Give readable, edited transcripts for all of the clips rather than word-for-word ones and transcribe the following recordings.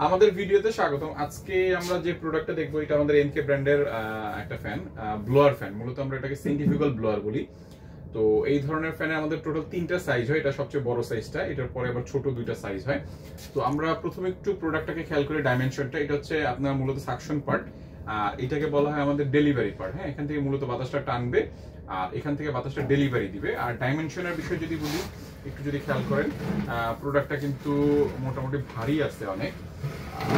আমাদের ভিডিওতে স্বাগতম। আজকে আমরা যে প্রোডাক্টটা দেখবো এটা আমাদের এনকে ব্র্যান্ডের একটা ফ্যান, ব্লোয়ার ফ্যান। মূলত আমরা এটাকে সেন্ট্রিফিউগাল ব্লোয়ার বলি। তো এই ধরনের ফ্যানে আমাদের টোটাল 3টা সাইজ হয়। এটা সবচেয়ে বড় সাইজটা, এটার পরে আবার ছোট 2টা সাইজ হয়। তো আমরা প্রথমে একটু প্রোডাক্টটাকে খেয়াল করি ডাইমেনশনটা। এটা হচ্ছে আপনার মূলত সাকশন পার্ট, এটাকে বলা হয় আমাদের ডেলিভারি পার্ট। হ্যাঁ, এখান থেকে মূলত বাতাসটা টানবে আর এখান থেকে বাতাসটা ডেলিভারি দিবে। আর ডাইমেনশনের বিষয় যদি বলি, একটু যদি খেয়াল করেন, প্রোডাক্টটা কিন্তু মোটামুটি ভারী আছে অনেক।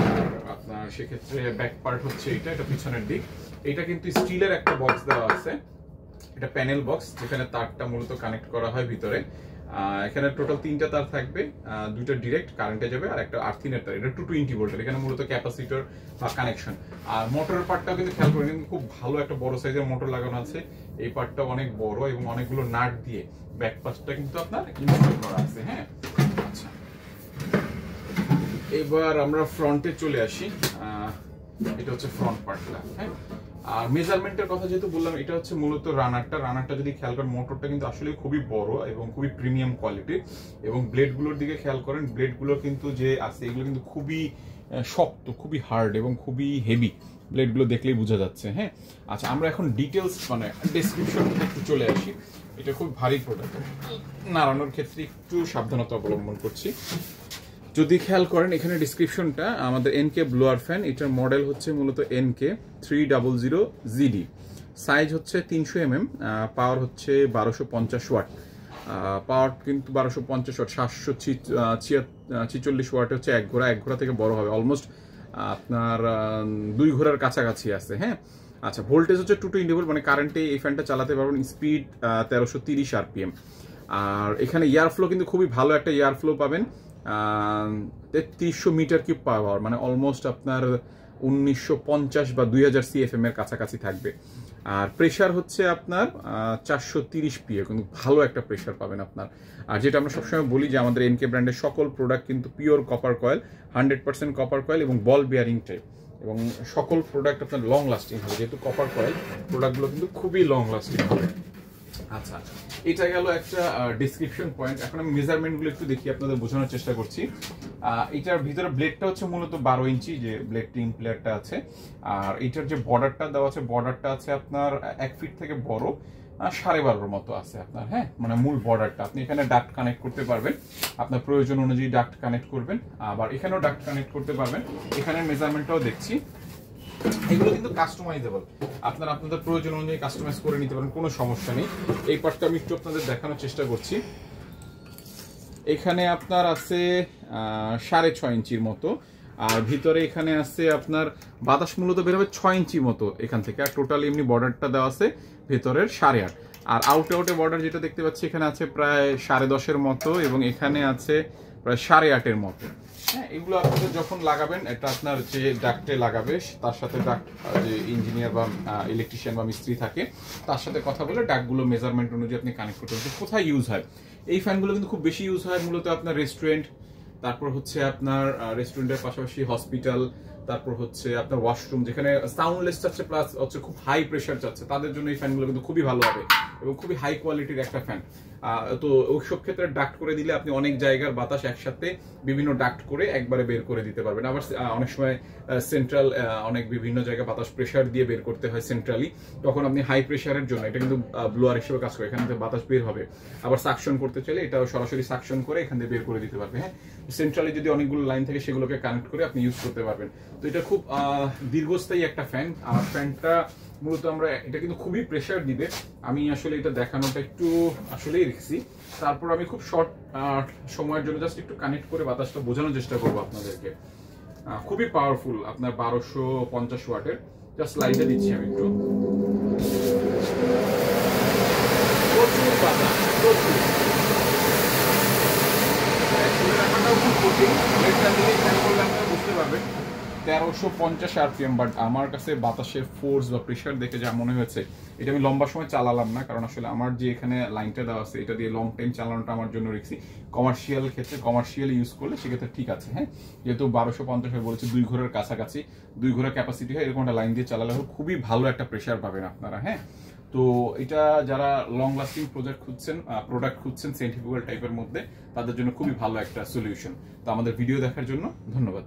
আর আপনার সেক্ষেত্রে ব্যাক পার্ট হচ্ছে এটা পিছনের দিক। এটা কিন্তু স্টিলের একটা বক্স দেওয়া আছে, এটা প্যানেল বক্স যেখানে তারটা মূলত কানেক্ট করা হয় ভিতরে। এখানে টোটাল 3টা তার থাকবে, 2টা ডিরেক্ট কারেন্টে যাবে আর একটা আর্থিনের তার। এটা 220 ভোল্টের। এখানে মূলত ক্যাপাসিটর বা কানেকশন। আর মোটরের পার্টটাও কিন্তু খেয়াল করেন, কিন্তু খুব ভালো একটা বড় সাইজের মোটর লাগানো আছে। এই পার্টটা অনেক বড় এবং অনেকগুলো নাট দিয়ে ব্যাক পাশটা কিন্তু আপনার ইনস্টল করা আছে। হ্যাঁ, আচ্ছা, এবার আমরা ফ্রন্টে চলে আসি। এটা হচ্ছে ফ্রন্ট পার্টটা। হ্যাঁ, আর মেজারমেন্টের কথা যেহেতু বললাম, এটা হচ্ছে মূলত রানারটা যদি খেয়াল করেন, মোটরটা কিন্তু আসলে খুবই বড় এবং খুবই প্রিমিয়াম কোয়ালিটির। এবং ব্লেডগুলোর দিকে খেয়াল করেন, ব্লেডগুলো কিন্তু যে আছে এগুলো কিন্তু খুবই শক্ত, খুবই হার্ড এবং খুবই হেভি। ব্লেডগুলো দেখলেই বোঝা যাচ্ছে। হ্যাঁ, আচ্ছা, আমরা এখন ডিটেলস মানে ডেসক্রিপশনটা একটু চলে আসি। এটা খুব ভারী প্রোডাক্ট, নাড়ানোর ক্ষেত্রে একটু সাবধানতা অবলম্বন করছি। যদি খেয়াল করেন এখানে ডিসক্রিপশনটা, আমাদের এনকে ব্লোয়ার ফ্যান, এটার মডেল হচ্ছে মূলত এনকে 300ZD, সাইজ হচ্ছে 300 mm, পাওয়ার হচ্ছে 1250 ওয়াট। পাওয়ার কিন্তু 1250 ওয়াট, 746 ওয়াট হচ্ছে এক ঘোড়া থেকে বড় হবে, অলমোস্ট আপনার 2 ঘোড়ার কাছাকাছি আছে। হ্যাঁ, আচ্ছা, ভোল্টেজ হচ্ছে 220 ভোল্ট, মানে কারেন্টে এই ফ্যানটা চালাতে পারবেন। Speed 1330 RPM। আর এখানে এয়ার ফ্লো কিন্তু খুবই ভালো একটা এয়ার ফ্লো পাবেন। 3300 মিটার কিউব পাওয়ার, মানে অলমোস্ট আপনার 1950 বা 2000 CFM এর কাছাকাছি থাকবে। আর প্রেশার হচ্ছে আপনার 430 PA, কিন্তু ভালো একটা প্রেশার পাবেন আপনার। আর যেটা আমরা সবসময় বলি যে আমাদের এনকে ব্র্যান্ডের সকল প্রোডাক্ট কিন্তু pure copper coil, 100% copper coil এবং বল বিয়ারিং টাইপ। এবং সকল প্রোডাক্ট আপনার লং লাস্টিং হবে, যেহেতু কপার কয়েল প্রোডাক্টগুলো কিন্তু খুবই লং লাস্টিং হবে। আচ্ছা, এটা গেল একটা ডেসক্রিপশন পয়েন্ট। এখন আমি মেজারমেন্টগুলো একটু দেখি, আপনাদের বোঝানোর চেষ্টা করছি। এটার ভিতরে ব্লেডটা হচ্ছে মূলত 12 ইঞ্চি, যে ব্লেড টিম প্লেয়ারটা আছে। আর এটার যে বর্ডারটা দেওয়া আছে, বর্ডারটা আছে আপনার 1 ফিট থেকে বড়, 12.5 মতো আছে আপনার। হ্যাঁ, মানে মূল বর্ডারটা আপনি এখানে ডাক্ট কানেক্ট করতে পারবেন, আপনার প্রয়োজন অনুযায়ী ডাক্ট কানেক্ট করবেন। আবার এখানেও ডাক্ট কানেক্ট করতে পারবেন। এখানে মেজারমেন্টটাও দেখছি, এগুলো কিন্তু কাস্টমাইজেবল, আপনারা আপনাদের প্রয়োজন অনুযায়ী কাস্টমাইজ করে নিতে পারেন, কোনো সমস্যা নেই। এই পার্টটা আমি একটু আপনাদের দেখানোর চেষ্টা করছি। এখানে আপনার আছে 6.5 ইঞ্চির মতো, আর ভিতরে এখানে আছে আপনার বাতাস মূলত বের হবে 6 ইঞ্চি মতো এখান থেকে। আর টোটালি এমনি বর্ডারটা দেওয়া আছে ভেতরের 8.5। আর আউটে বর্ডার যেটা দেখতে পাচ্ছি, এখানে আছে প্রায় 10.5 মতো এবং এখানে আছে প্রায় 8.5 মতো। হ্যাঁ, এগুলো আপনাদের যখন লাগাবেন, এটা আপনার যে ডাক্টে লাগাবে তার সাথে ডাক্ট, যে ইঞ্জিনিয়ার বা ইলেকট্রিশিয়ান বা মিস্ত্রি থাকে, তার সাথে কথা বলে ডাক্টগুলো মেজারমেন্ট অনুযায়ী আপনি কানেক্ট করতে পারবেন। কোথায় ইউজ হয় এই ফ্যানগুলো? কিন্তু খুব বেশি ইউজ হয় মূলত আপনার রেস্টুরেন্ট, তারপর হচ্ছে আপনার রেস্টুরেন্টের পাশাপাশি হসপিটাল, তারপর হচ্ছে আপনার ওয়াশরুম, যেখানে সাউন্ডলেস চাচ্ছে প্লাস হচ্ছে খুব হাই প্রেশার চাচ্ছে, তাদের জন্য এই ফ্যানগুলো কিন্তু খুবই ভালো হবে এবং খুবই হাই কোয়ালিটির একটা ফ্যান। তো ওইসব ক্ষেত্রে ডাক্ট করে দিলে আপনি অনেক জায়গার বাতাস একসাথে বিভিন্ন ডাক্ট করে একবারে বের করে দিতে পারবেন। আবার অনেক সময় সেন্ট্রাল, অনেক বিভিন্ন জায়গায় বাতাস প্রেশার দিয়ে বের করতে হয় সেন্ট্রালি, তখন আপনি হাই প্রেশারের জন্য এটা কিন্তু ব্লোয়ার হিসেবে কাজ করে, এখান থেকে বাতাস বের হবে। আবার সাকশন করতে চাইলে এটাও সরাসরি সাকশন করে এখান থেকে বের করে দিতে পারবে। হ্যাঁ, সেন্ট্রালি যদি অনেকগুলো লাইন থাকে সেগুলোকে কানেক্ট করে আপনি ইউজ করতে পারবেন। তো এটা খুব দীর্ঘস্থায়ী একটা ফ্যান। আর ফ্যানটা মূলত আমরা, এটা কিন্তু খুবই প্রেশার দিবে। আমি আসলে এটা দেখানোটা একটু আসলেই রেখেছি, তারপর আমি খুব শর্ট সময়ের জন্য জাস্ট একটু কানেক্ট করে বাতাসটা বোঝানোর চেষ্টা করবো আপনাদেরকে। খুবই পাওয়ারফুল, আপনার 1250 ওয়াটের। জাস্ট লাইটে দিচ্ছি আমি একটু। প্রচুর বাতাস, প্রচুর। বুঝতে পারবেন 1350 RPM, বাট আমার কাছে বাতাসের ফোর্স বা প্রেশার দেখে যা মনে হয়েছে, এটা আমি লম্বা সময় চালালাম না, কারণ আসলে আমার যে এখানে লাইনটা দেওয়া আছে এটা দিয়ে লং টাইম চালানোটা আমার জন্য রিস্কি। কমার্শিয়াল ক্ষেত্রে, কমার্শিয়াল ইউজ করলে সেক্ষেত্রে ঠিক আছে। হ্যাঁ, যেহেতু 1250 বলেছে, 2 ঘোড়ার কাছাকাছি, 2 ঘোড়া ক্যাপাসিটি হয়, এরকম একটা লাইন দিয়ে চালালে খুবই ভালো একটা প্রেশার পাবেন আপনারা। হ্যাঁ, তো এটা যারা লং লাস্টিং প্রোডাক্ট খুঁজছেন সেন্ট্রিফিউগাল টাইপের মধ্যে, তাদের জন্য খুবই ভালো একটা সলিউশন। তো আমাদের ভিডিও দেখার জন্য ধন্যবাদ।